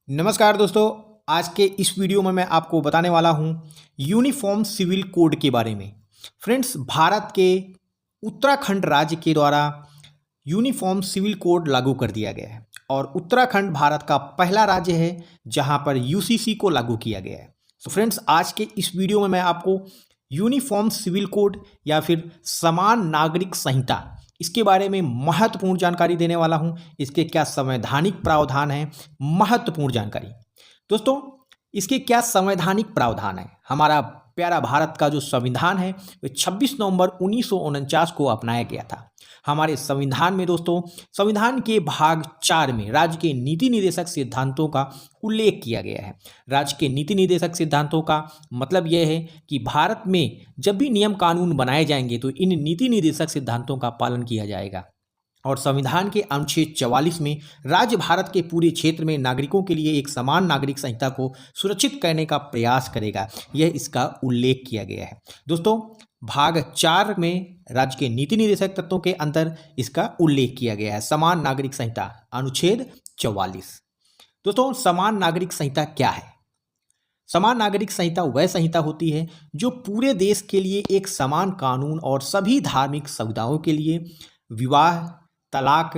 नमस्कार दोस्तों। आज के इस वीडियो में मैं आपको बताने वाला हूं यूनिफॉर्म सिविल कोड के बारे में। फ्रेंड्स, भारत के उत्तराखंड राज्य के द्वारा यूनिफॉर्म सिविल कोड लागू कर दिया गया है और उत्तराखंड भारत का पहला राज्य है जहां पर यूसीसी को लागू किया गया है। तो फ्रेंड्स, आज के इस वीडियो में मैं आपको यूनिफॉर्म सिविल कोड या फिर समान नागरिक संहिता इसके बारे में महत्वपूर्ण जानकारी देने वाला हूं। इसके क्या संवैधानिक प्रावधान हैं, महत्वपूर्ण जानकारी। दोस्तों, इसके क्या संवैधानिक प्रावधान है। हमारा प्यारा भारत का जो संविधान है वह 26 नवंबर 1949 को अपनाया गया था। हमारे संविधान में दोस्तों, संविधान के भाग 4 में राज्य के नीति निर्देशक सिद्धांतों का उल्लेख किया गया है। राज्य के नीति निर्देशक सिद्धांतों का मतलब यह है कि भारत में जब भी नियम कानून बनाए जाएंगे तो इन नीति निर्देशक सिद्धांतों का पालन किया जाएगा। और संविधान के अनुच्छेद 44 में राज्य भारत के पूरे क्षेत्र में नागरिकों के लिए एक समान नागरिक संहिता को सुरक्षित करने का प्रयास करेगा, यह इसका उल्लेख किया गया है। दोस्तों, भाग 4 में राज्य के नीति निर्देशक तत्वों के अंदर इसका उल्लेख किया गया है, समान नागरिक संहिता अनुच्छेद 44। दोस्तों, समान नागरिक संहिता क्या है? समान नागरिक संहिता वह संहिता होती है जो पूरे देश के लिए एक समान कानून और सभी धार्मिक समुदायों के लिए विवाह, तलाक,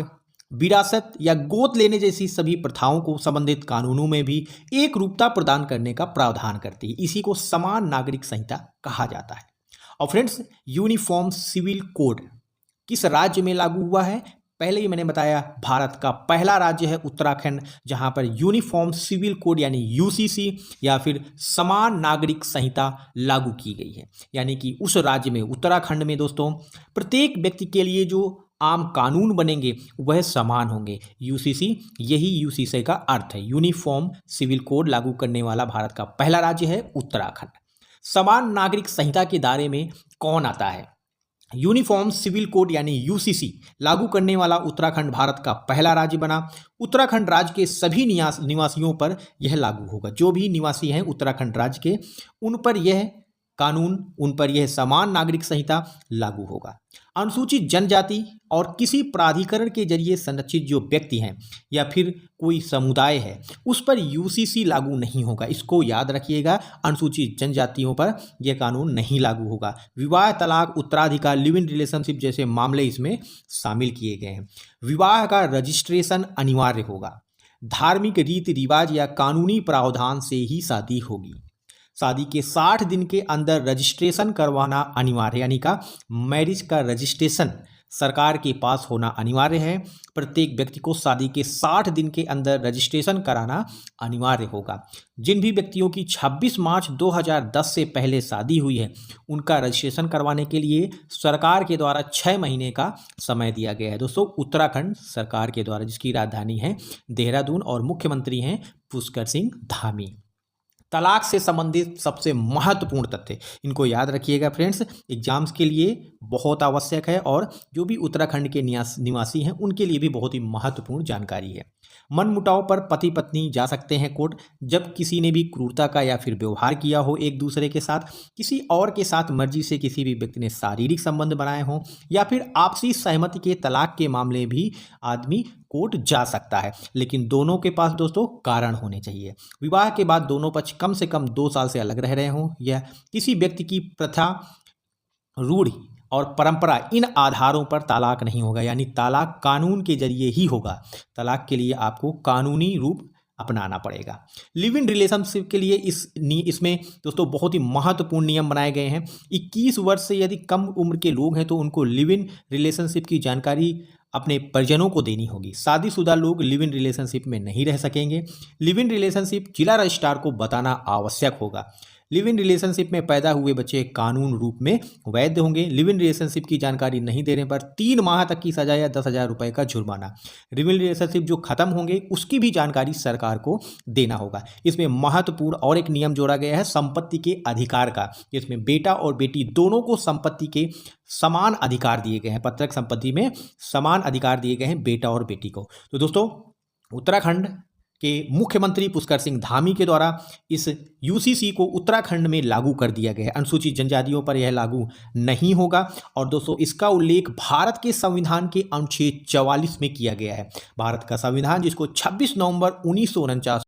विरासत या गोद लेने जैसी सभी प्रथाओं को संबंधित कानूनों में भी एक रूपता प्रदान करने का प्रावधान करती है। इसी को समान नागरिक संहिता कहा जाता है। और फ्रेंड्स, यूनिफॉर्म सिविल कोड किस राज्य में लागू हुआ है? पहले ही मैंने बताया, भारत का पहला राज्य है उत्तराखंड, जहां पर यूनिफॉर्म सिविल कोड यानी यूसीसी या फिर समान नागरिक संहिता लागू की गई है। यानी कि उस राज्य में, उत्तराखंड में दोस्तों, प्रत्येक व्यक्ति के लिए जो आम कानून बनेंगे वह समान होंगे। यूसीसी, यही यूसीसी का अर्थ है। यूनिफॉर्म सिविल कोड लागू करने वाला भारत का पहला राज्य है उत्तराखंड। समान नागरिक संहिता के दायरे में कौन आता है? यूनिफॉर्म सिविल कोड यानी यूसीसी लागू करने वाला उत्तराखंड भारत का पहला राज्य बना। उत्तराखंड राज्य के सभी निवासियों पर यह लागू होगा। जो भी निवासी हैं उत्तराखंड राज्य के, उन पर यह कानून, उन पर यह समान नागरिक संहिता लागू होगा। अनुसूचित जनजाति और किसी प्राधिकरण के जरिए संरक्षित जो व्यक्ति हैं या फिर कोई समुदाय है, उस पर यूसीसी लागू नहीं होगा। इसको याद रखिएगा, अनुसूचित जनजातियों पर यह कानून नहीं लागू होगा। विवाह, तलाक, उत्तराधिकार, लिव इन रिलेशनशिप जैसे मामले इसमें शामिल किए गए हैं। विवाह का रजिस्ट्रेशन अनिवार्य होगा। धार्मिक रीति रिवाज या कानूनी प्रावधान से ही शादी होगी। शादी के 60 दिन के अंदर रजिस्ट्रेशन करवाना अनिवार्य, यानी का मैरिज का रजिस्ट्रेशन सरकार के पास होना अनिवार्य है। प्रत्येक व्यक्ति को शादी के 60 दिन के अंदर रजिस्ट्रेशन कराना अनिवार्य होगा। जिन भी व्यक्तियों की 26 मार्च 2010 से पहले शादी हुई है, उनका रजिस्ट्रेशन करवाने के लिए सरकार के द्वारा 6 महीने का समय दिया गया है। दोस्तों, उत्तराखंड सरकार के द्वारा, जिसकी राजधानी है देहरादून और मुख्यमंत्री हैं पुष्कर सिंह धामी। तलाक से संबंधित सबसे महत्वपूर्ण तथ्य, इनको याद रखिएगा फ्रेंड्स, एग्जाम्स के लिए बहुत आवश्यक है और जो भी उत्तराखंड के निवासी हैं उनके लिए भी बहुत ही महत्वपूर्ण जानकारी है। मनमुटाव पर पति पत्नी जा सकते हैं कोर्ट, जब किसी ने भी क्रूरता का या फिर व्यवहार किया हो एक दूसरे के साथ, किसी और के साथ मर्जी से किसी भी व्यक्ति ने शारीरिक संबंध बनाए हों, या फिर आपसी सहमति के तलाक के मामले भी आदमी कोर्ट जा सकता है। लेकिन दोनों के पास दोस्तों कारण होने चाहिए। विवाह के बाद दोनों पक्ष कम से कम 2 साल से अलग रह रहे हों, या किसी व्यक्ति की प्रथा, रूढ़ि और परंपरा, इन आधारों पर तलाक नहीं होगा। यानी तलाक कानून के जरिए ही होगा। तलाक के लिए आपको कानूनी रूप अपनाना पड़ेगा। लिव इन रिलेशनशिप के लिए इसमें दोस्तों बहुत ही महत्वपूर्ण नियम बनाए गए हैं। 21 वर्ष से यदि कम उम्र के लोग हैं तो उनको लिव इन रिलेशनशिप की जानकारी अपने परिजनों को देनी होगी। शादीशुदा लोग लिव इन रिलेशनशिप में नहीं रह सकेंगे। लिव इन रिलेशनशिप जिला रजिस्ट्रार को बताना आवश्यक होगा। लिव इन रिलेशनशिप में पैदा हुए बच्चे कानून रूप में वैध होंगे। लिव इन रिलेशनशिप की जानकारी नहीं देने पर 3 माह तक की सजा या 10,000 रुपये का जुर्माना। लिव इन रिलेशनशिप जो खत्म होंगे उसकी भी जानकारी सरकार को देना होगा। इसमें महत्वपूर्ण और एक नियम जोड़ा गया है संपत्ति के अधिकार का, जिसमें बेटा और बेटी दोनों को संपत्ति के समान अधिकार दिए गए हैं। पैतृक संपत्ति में समान अधिकार दिए गए हैं बेटा और बेटी को। तो दोस्तों, उत्तराखंड के मुख्यमंत्री पुष्कर सिंह धामी के द्वारा इस यूसीसी को उत्तराखंड में लागू कर दिया गया है। अनुसूचित जनजातियों पर यह लागू नहीं होगा। और दोस्तों, इसका उल्लेख भारत के संविधान के अनुच्छेद 44 में किया गया है। भारत का संविधान, जिसको 26 नवंबर 1949